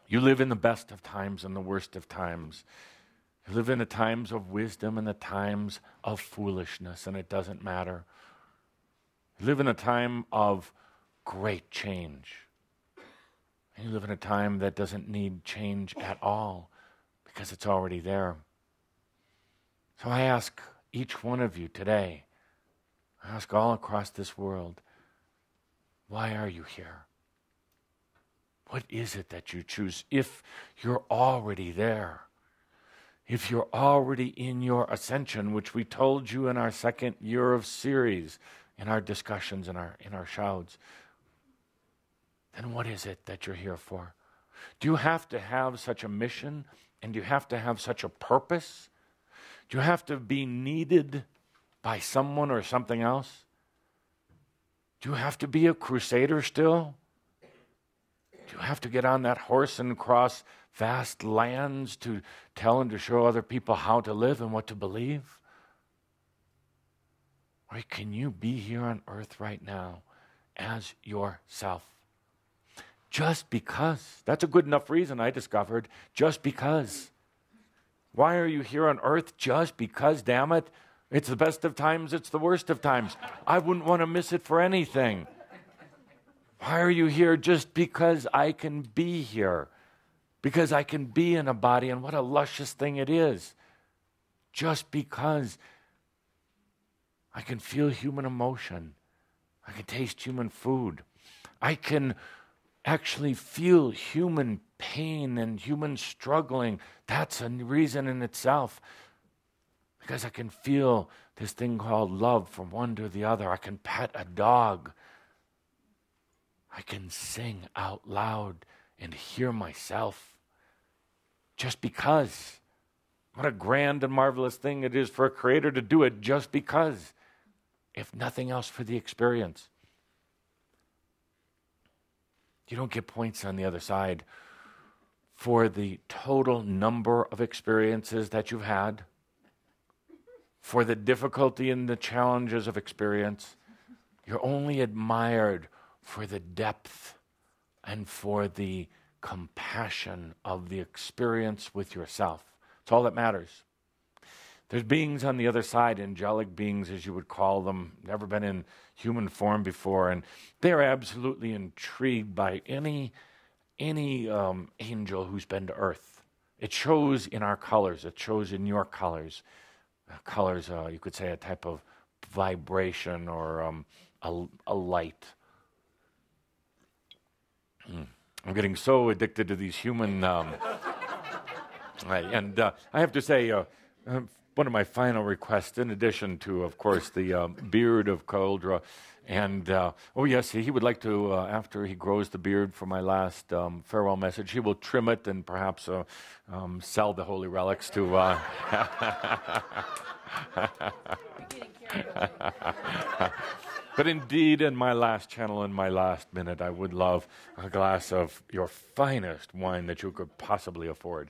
You live in the best of times and the worst of times. You live in the times of wisdom and the times of foolishness, and it doesn't matter. You live in a time of great change. And you live in a time that doesn't need change at all because it's already there. So I ask each one of you today, I ask all across this world, why are you here? What is it that you choose? If you're already there, if you're already in your ascension, which we told you in our second year of series, in our discussions, in our shouts, then what is it that you're here for? Do you have to have such a mission? And do you have to have such a purpose? Do you have to be needed by someone or something else? Do you have to be a crusader still? Do you have to get on that horse and cross vast lands to tell and to show other people how to live and what to believe? Or can you be here on earth right now as yourself? Just because. That's a good enough reason, I discovered. Just because. Why are you here on earth? Just because, damn it. It's the best of times, it's the worst of times. I wouldn't want to miss it for anything. Why are you here? Just because I can be here. Because I can be in a body, and what a luscious thing it is. Just because I can feel human emotion. I can taste human food. I can actually feel human pain and human struggling. That's a reason in itself. Because I can feel this thing called love from one to the other. I can pet a dog. I can sing out loud and hear myself. Just because. What a grand and marvelous thing it is for a creator to do it just because. If nothing else, for the experience. You don't get points on the other side for the total number of experiences that you've had, for the difficulty and the challenges of experience. You're only admired for the depth and for the compassion of the experience with yourself. It's all that matters. There's beings on the other side, angelic beings as you would call them, never been in human form before, and they're absolutely intrigued by any angel who's been to earth. It shows in our colors. It shows in your colors. Colors, you could say a type of vibration or a light. I'm getting so addicted to these human... and I have to say, one of my final requests, in addition to, of course, the beard of Cauldre, and, oh yes, he would like to, after he grows the beard for my last farewell message, he will trim it and perhaps sell the holy relics to... But indeed, in my last channel, in my last minute, I would love a glass of your finest wine that you could possibly afford.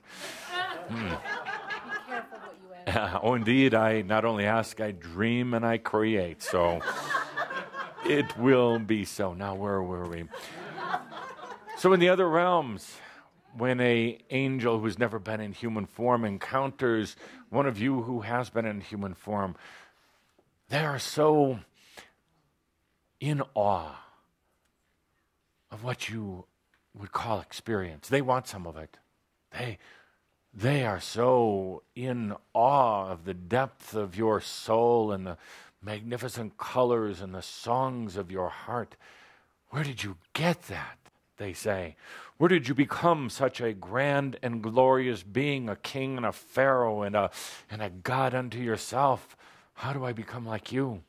Be careful what you ask. Oh, indeed, I not only ask, I dream and I create. So it will be so. Now, where were we? So in the other realms, when an angel who's never been in human form encounters one of you who has been in human form, they are so in awe of what you would call experience. They want some of it. They are so in awe of the depth of your soul and the magnificent colors and the songs of your heart. Where did you get that? They say. Where did you become such a grand and glorious being, a king and a pharaoh and a god unto yourself? How do I become like you?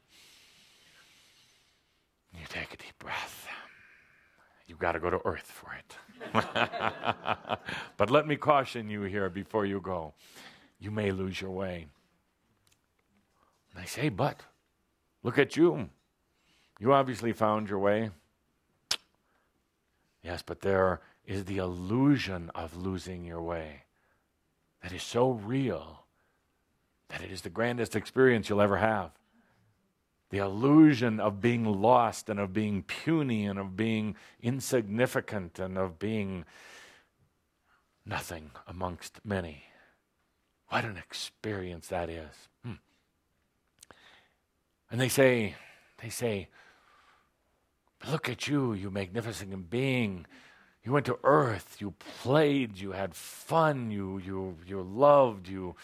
You take a deep breath. You've got to go to earth for it. But let me caution you here before you go. You may lose your way. And I say, but look at you. You obviously found your way. Yes, but there is the illusion of losing your way that is so real that it is the grandest experience you'll ever have. The illusion of being lost and of being puny and of being insignificant and of being nothing amongst many. What an experience that is. And they say, look at you, you magnificent being. You went to earth, you played, you had fun, you loved, you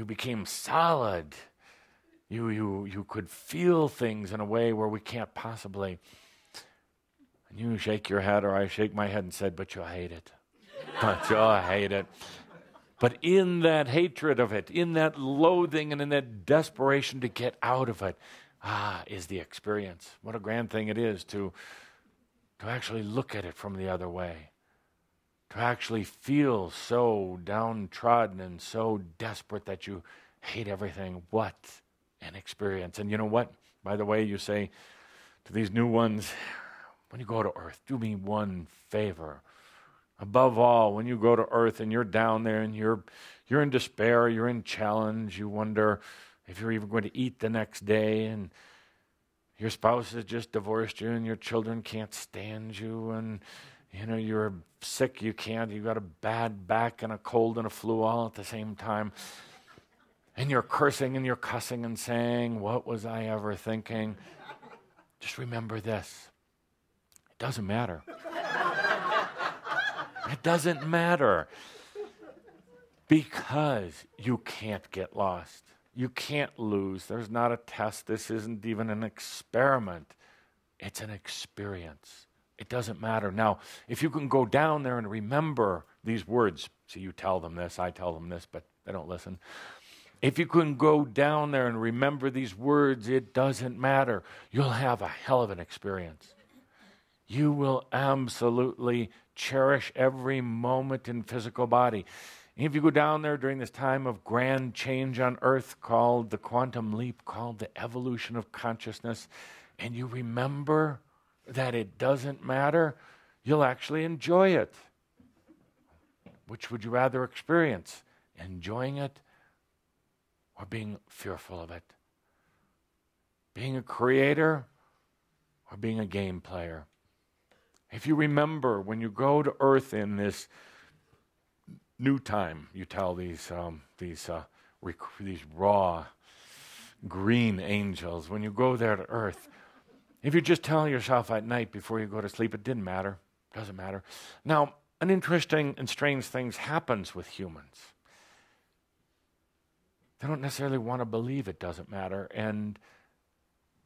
became solid. You could feel things in a way where we can't possibly. And you shake your head, or I shake my head and said, but you'll hate it. But you'll hate it. But in that hatred of it, in that loathing and in that desperation to get out of it, is the experience. What a grand thing it is to actually look at it from the other way. To actually feel so downtrodden and so desperate that you hate everything. What an experience. And you know what? By the way, you say to these new ones, when you go to earth, do me one favor. Above all, when you go to earth and you're down there and you're in despair, you're in challenge, you wonder if you're even going to eat the next day, and your spouse has just divorced you and your children can't stand you, and you're sick, you got a bad back and a cold and a flu all at the same time. And you're cursing and you're cussing and saying, what was I ever thinking? Just remember this. It doesn't matter. It doesn't matter. Because you can't get lost. You can't lose. There's not a test. This isn't even an experiment. It's an experience. It doesn't matter. Now, if you can go down there and remember these words, see, you tell them this, I tell them this, but they don't listen. If you can go down there and remember these words, it doesn't matter. You'll have a hell of an experience. You will absolutely cherish every moment in physical body. If you go down there during this time of grand change on earth called the quantum leap, called the evolution of consciousness, and you remember that it doesn't matter, you'll actually enjoy it. Which would you rather experience? Enjoying it or being fearful of it? Being a creator or being a game player? If you remember when you go to earth in this new time, you tell these raw green angels, when you go there to earth, if you just tell yourself at night before you go to sleep, it didn't matter, doesn't matter. Now, an interesting and strange thing happens with humans. They don't necessarily want to believe it doesn't matter, and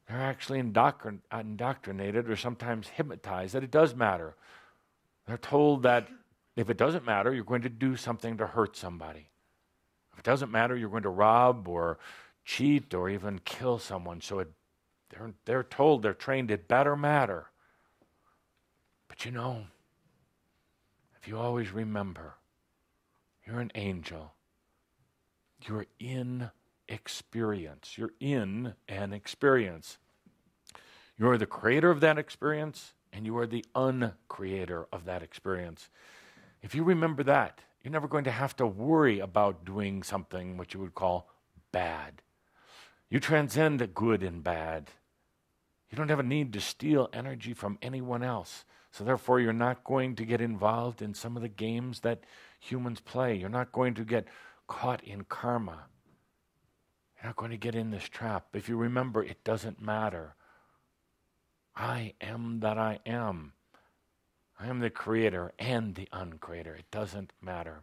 they're actually indoctrinated or sometimes hypnotized that it does matter. They're told that if it doesn't matter, you're going to do something to hurt somebody. If it doesn't matter, you're going to rob or cheat or even kill someone. So they're told, they're trained, it better matter. But if you always remember, you're an angel. You're in experience. You're in an experience. You're the creator of that experience, and you are the uncreator of that experience. If you remember that, you're never going to have to worry about doing something what you would call bad. You transcend good and bad. You don't have a need to steal energy from anyone else. So therefore, you're not going to get involved in some of the games that humans play. You're not going to get caught in karma. You're not going to get in this trap. If you remember, it doesn't matter. I am that I am. I am the creator and the uncreator. It doesn't matter.